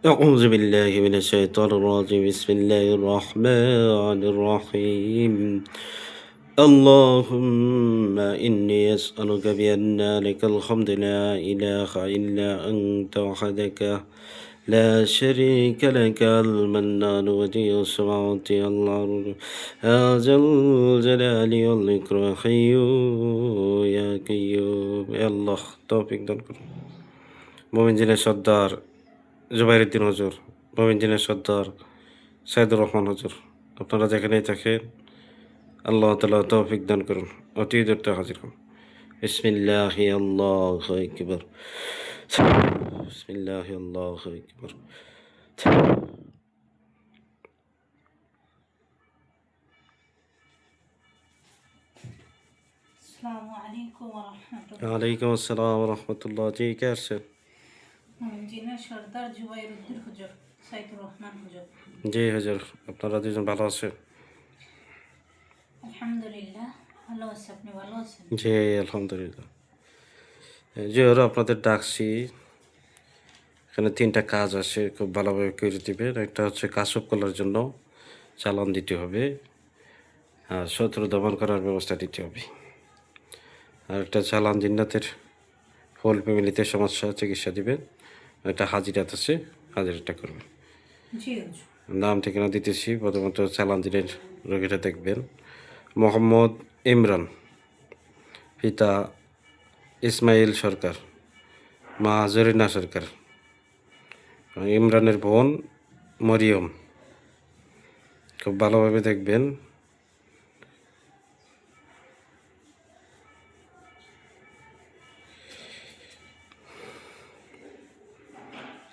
أعوذ بالله من الشيطان الرجيم بسم الله الرحمن الرحيم اللهم إني أسألك بأن لك الحمد لا إله إلا أنت وحدك لا شريك لك المنان ودي السماوات والأرض هذا الجلال والإكرام حي يا قيوم يا الله توفيق দান করুন মোমিন জিনের সর্দার জুবাইরউদ্দিন হুজুর, মোমিন জিনের সর্দার সাইদুর রহমান হুজুর, আপনারা যেখানেই থাকেন আল্লাহ তাআলা তৌফিক দান করুন। অতি দূরতে হাজির হন। বিসমিল্লাহি আল্লাহু আকবার। বিসমিল্লাহি আল্লাহু আকবার। আসসালামু আলাইকুম ওয়া রাহমাতুল্লাহ। ওয়ালাইকুম আসসালাম ওয়া রাহমাতুল্লাহ। জি, কে আসছেন? জিনের সর্দার জুবাইরউদ্দিন হুজুর, সাইদুর রহমান হুজুর। জি হুজুর, আপনারা দুজন ভালো আছেন? আলহামদুলিল্লাহ ভালো আছে, আপনি ভালো আছেন? জি আলহামদুলিল্লাহ। জি ওরা আপনাদের ডাকছি, এখানে 3টা কাজ আছে, খুব ভালোভাবে করে দিবেন। একটা হচ্ছে কাসব করার জন্য চালান দিতে হবে, আর শত্রু দমন করার ব্যবস্থা দিতে হবে। আর একটা চালান জিন্নাতের হোল ফ্যামিলিতে সমস্যা চিকিৎসা দিবেন। একটা হাজিরাত আছে, হাজিরাটা করবেন। জি হুজুর। নাম ঠিকানা দিতেছি। প্রথমত চালান দিনের রোগীটা দেখবেন। মোহাম্মদ ইমরান, পিতা ইসমাইল সরকার, মা জরিনা সরকার। ইমরানের বোন মরিয়ম। খুব ভালোভাবে দেখবেন।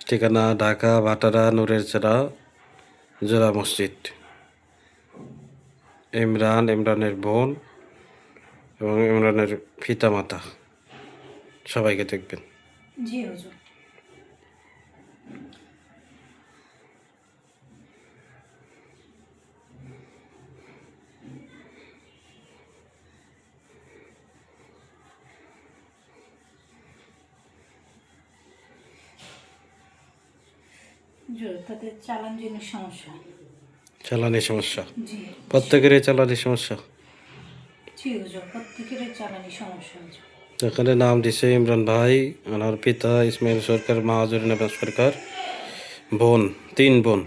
ঠিকানা ঢাকা ভাটারা নূরের চেরা জোড়া মসজিদ। ইমরানের বোন এবং ইমরানের পিতা মাতা সবাইকে দেখবেন। জি হুজুর। হুজুর, তাদের চালান জিনের সমস্যা। চালানি সমস্যা, জি প্রত্যেকেরই চালানি সমস্যা। জি হুজুর, প্রত্যেকের চালানি সমস্যা হুজুর। এখানে নাম দিছে ইমরান ভাই, ওনার পিতা ইসমাইল সরকার, মা জরিনা সরকার, বোন 3 বোন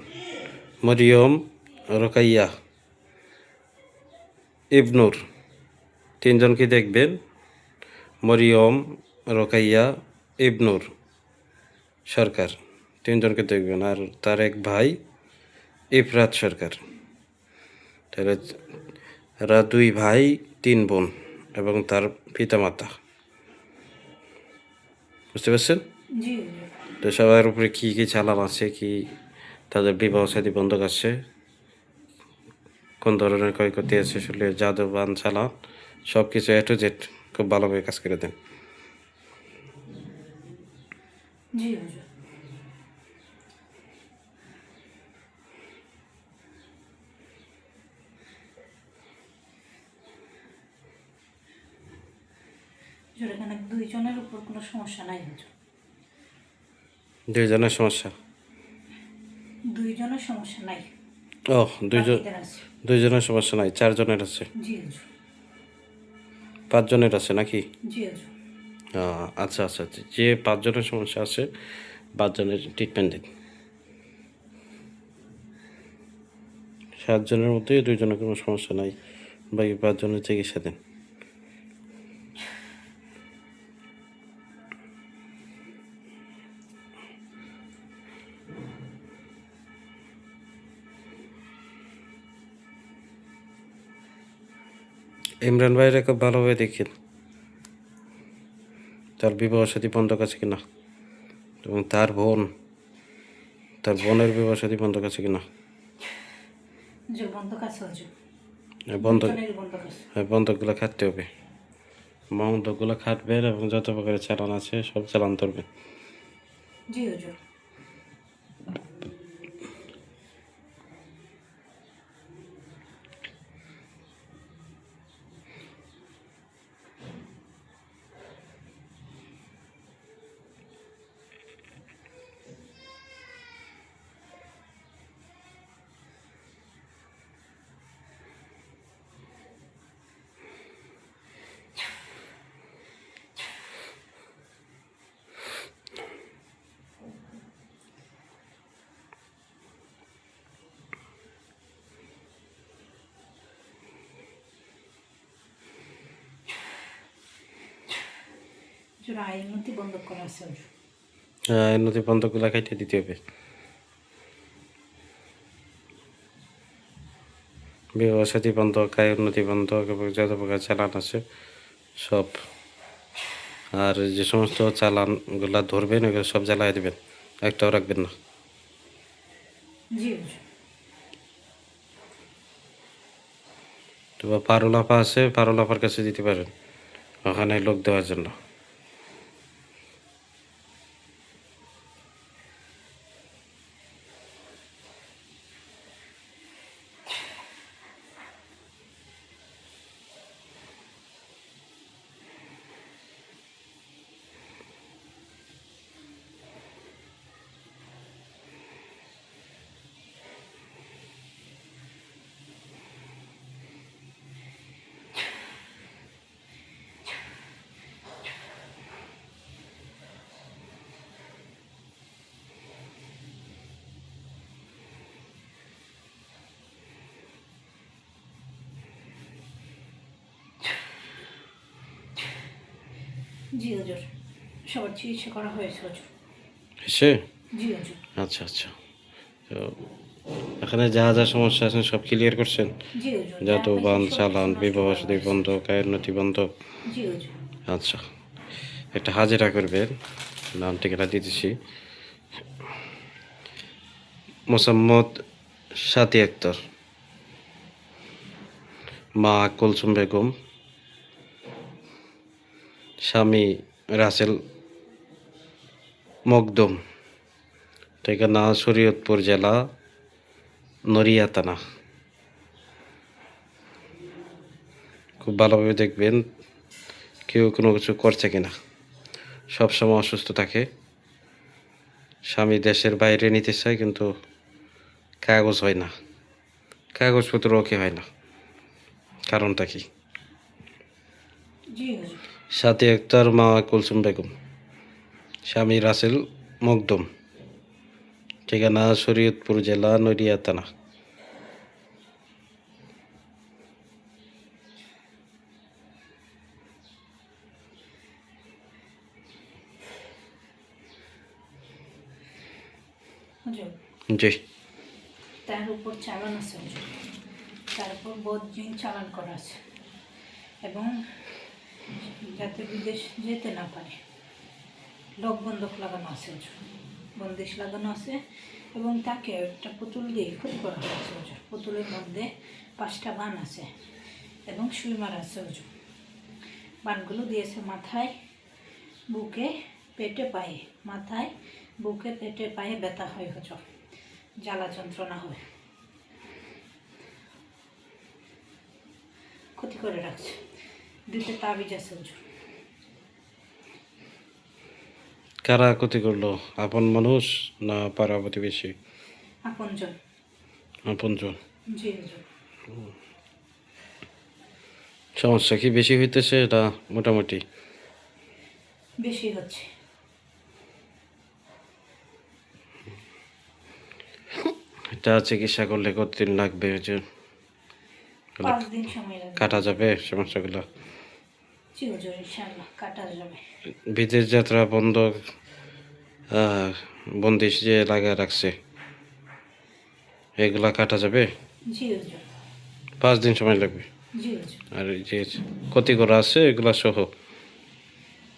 মরিয়ম, রোকাইয়া, ইবনুর। 3জনকে দেখবেন। মরিয়ম, রোকাইয়া, ইবনুর সরকার 3জনকে দেখবেন। আর তার এক ভাই ইফরাত সরকার। তাহলে এরা 2 ভাই 3 বোন এবং তার পিতামাতা। বুঝতে পারছেন? জি হুজুর। তো সবার উপরে কী কী চালান আছে, কি তাদের বিবাহ সাথী বন্ধক আছে, কোন ধরনের ক্ষয়ক্ষতি আছে, আসলে জাদুবান চালান, সব কিছু A to Z খুব ভালোভাবে কাজ করে দেন। জি হুজুর। হুজুর, এখানে 2 জনের উপর কোনো সমস্যা নাই হুজুর। 2 জনের সমস্যা? 2 জনের সমস্যা নাই, ও, 2 বাকিদের আছে। জনের সমস্যা নাই, 4 জনের আছে। জি হুজুর। 5 জনের আছে নাকি? জি হুজুর। আচ্ছা আচ্ছা আচ্ছা, যে 5 জনের সমস্যা আছে 5 জনের ট্রিটমেন্ট দিন। 7 জনের মধ্যে 2 জনের কোনো সমস্যা নাই, বাকি 5 জনের চিকিৎসা দিন। ইমরান ভাইয়ের খুব ভালোভাবে দেখেন, তার বিবাহ সাথী বন্ধক আছে কিনা, এবং তার বোনের বিবাহ সাথী বন্ধক আছে কিনা। যে বন্ধক আছে হুজুর, বন্ধক, দুজনেরই বন্ধক আছে। বন্ধকগুলো খাটতে হবে। বন্ধকগুলো খাটবেন এবং যত প্রকারের চালান আছে সব চালান ধরবেন। জি হুজুর। হুজুর আয়ের মধ্যে বন্ধ করা আছে হুজুর। এর নথি বন্ধকগুলো কেটে দিতে হবে। বিবাহ সাথী বন্ধক, আয় উন্নতি বন্ধক এবং যত প্রকার চালান আছে সব। আর যে সমস্ত চালানগুলা ধরবেন ওগুলো সব জ্বালাই দেবেন, একটাও রাখবেন না। জি হুজুর। তো পারুল আপা আছে, পারুল আপার কাছে দিতে পারেন, ওখানে লোক দেওয়ার জন্য। জি হুজুর, সবার চিকিৎসা করা হয়েছে হুজুর। এসে জি হুজুর। আচ্ছা আচ্ছা। তো এখানে যা যা সমস্যা আছে সব ক্লিয়ার করছেন? জি হুজুর, যা যত পাইছি বান সব চালান, কিছু নষ্ট বিবাহ করা সাথী হয়েছে বন্ধ, হুজুর। কায়ের নথি বন্ধ। জি হুজুর। আচ্ছা, একটা হাজিরা করবেন, নাম ঠিকানা দিতেছি। মোসাম্মদ সাথী আক্তার, মা কুলসুম বেগম, স্বামী রাসেল মকদুম, ঠিকানা শরীয়তপুর জেলা, নড়িয়া থানা। খুব ভালোভাবে দেখবেন কেউ কোনো কিছু করছে কিনা। সবসময় অসুস্থ থাকে, স্বামী দেশের বাইরে নিতে চায় কিন্তু কাগজ হয় না, কাগজপত্র ওকে হয় না, কারণটা কি? জি হুজুর। সাথী আক্তার, মা কুলসুম বেগম, স্বামী রাসেল মকদুম, ঠিকানা শরীয়তপুর জেলা, নড়িয়া থানা। হুজুর, জি। তার উপর চালান আছে হুজুর, তার উপর বদজিন চালান করা আছে এবং যাতে বিদেশ যেতে না পারে লোক বন্ধক লাগানো আছে হুজুর, বন্দিশ লাগানো আছে এবং তাকে একটা পুতুল দিয়ে ক্ষতি করা হয়েছে হুজুর। পুতুলের মধ্যে 5টা বান আছে এবং সুই মারা আছে হুজুর। বানগুলো দিয়েছে মাথায়, বুকে, পেটে, পায়ে। মাথায়, বুকে, পেটে, পায়ে ব্যথা হয় হুজুর, জ্বালা যন্ত্রণা হয়, ক্ষতি করে রাখছে। 2টা তাবিজ আছে হুজুর। কারা ক্ষতি করলো? আপন মানুষ না পাড়া প্রতিবেশী? আপনজন। আপনজন। জি হুজুর। সমস্যা কি বেশি হইতেছে এটা মোটামুটি? বেশি হচ্ছে। এটা চিকিৎসা করলে কতদিন লাগবে? যে 5 দিন সময় লাগবে। কাটা যাবে সমস্যাগুলো? জি হুজুর, ইনশাআল্লাহ কাটা যাবে। বিদেশ যাত্রা বন্ধ, বন্দিশ যে লাগা রাখছে এগুলা কাটা যাবে? জি হুজুর। 5 দিন সময় লাগবে। জি হুজুর। আর এই যে ক্ষতি করা আছে এগুলা সহ?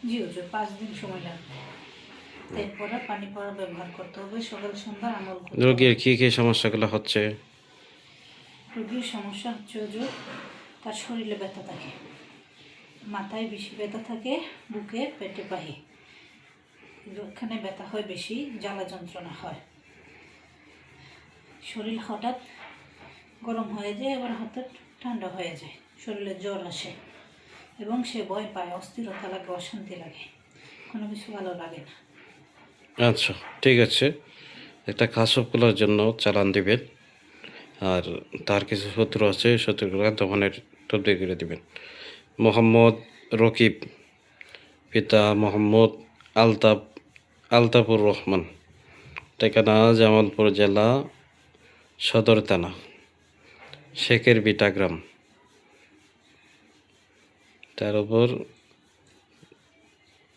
জি হুজুর, 5 দিন সময় লাগবে। এরপরে পানি পড়া ব্যবহার করতে হবে, সকাল সন্ধ্যা আমল করতে হবে। রোগীর কী কী সমস্যাগুলো হচ্ছে? রোগীর সমস্যা হচ্ছে হুজুর, তার শরীরে ব্যথা থাকে, মাথায় বেশি ব্যথা থাকে, বুকে, পেটে, পায়ে এখানে ব্যথা হয় বেশি, জ্বালা যন্ত্রণা হয়, শরীর হঠাৎ গরম হয়ে যায়, আবার হঠাৎ ঠান্ডা হয়ে যায়, শরীরে জ্বর আসে এবং সে ভয় পায়, অস্থিরতা লাগে, অশান্তি লাগে, কোনো কিছু ভালো লাগে না। আচ্ছা, ঠিক আছে। একটা কাশবগুলোর জন্য চালান দিবেন, আর তার কিছু শত্রু আছে, শত্রুগুলো দমনের তদবির করে দিবেন। মোহাম্মদ রকিব, পিতা মোহাম্মদ আলতাফুর রহমান, ঠিকানা জামালপুর জেলা, সদর থানা, শেখের বিটা গ্রাম। তার উপর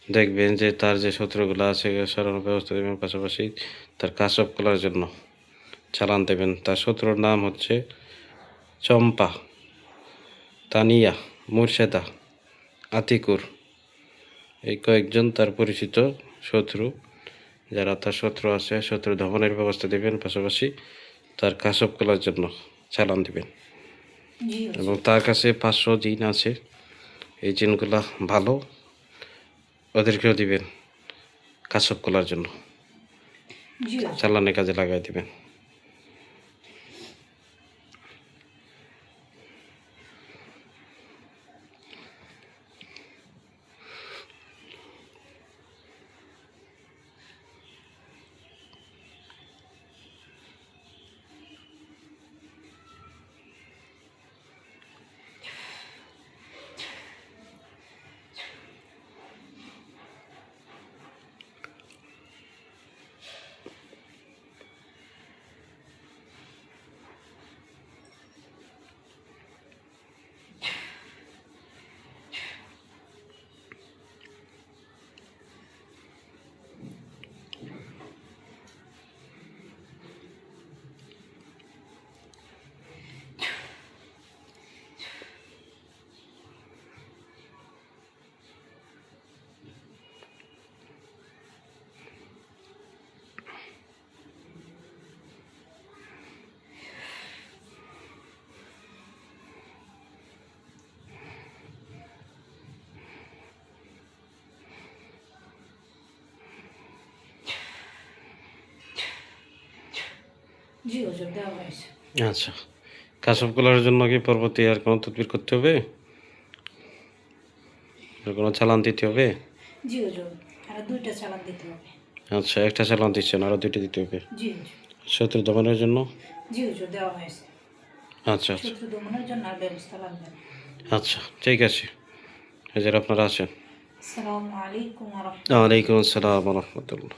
দেখবেন যে তার যে শত্রুগুলো আছে সরানোর ব্যবস্থা দেবেন, পাশাপাশি তার কাশপ করার জন্য চালান দেবেন। তার শত্রুর নাম হচ্ছে চম্পা, তানিয়া, মুর্শেদা, আতিকুর, এই কয়েকজন তার পরিচিত শত্রু। যারা তার শত্রু আছে, শত্রু দমনের ব্যবস্থা দেবেন, পাশাপাশি তার কাশপ করার জন্য চালান দেবেন। জি হুজুর। এবং তার কাছে 500 জিন আছে, এই জিনগুলা ভালো, ওদেরকেও দিবেন কাশপ করার জন্য, জি হুজুর। চালানের কাজে লাগাই দিবেন। জি হুজুর, দেওয়া হয়েছে। আচ্ছা, কাশপ করার জন্য কি পরবর্তী আর কোনো তদবির করতে হবে, আর কোনো চালান দিতে হবে? জি হুজুর, আর 2টা চালান দিতে হবে। আচ্ছা, একটা চালান দিচ্ছেন, আরও 2টা দিতে হবে জি হুজুর। শত্রু দমনের জন্য। জি হুজুর, দেওয়া হয়েছে। আচ্ছা আচ্ছা শত্রু দমনের জন্য আর ব্যবস্থা লাগবে না। আচ্ছা, ঠিক আছে। হাজার আপনারা আছেন। আসসালামু আলাইকুম ওয়া রাহমাতুল্লাহ। ওয়ালাইকুম আসসালাম রহমতুল্লাহ।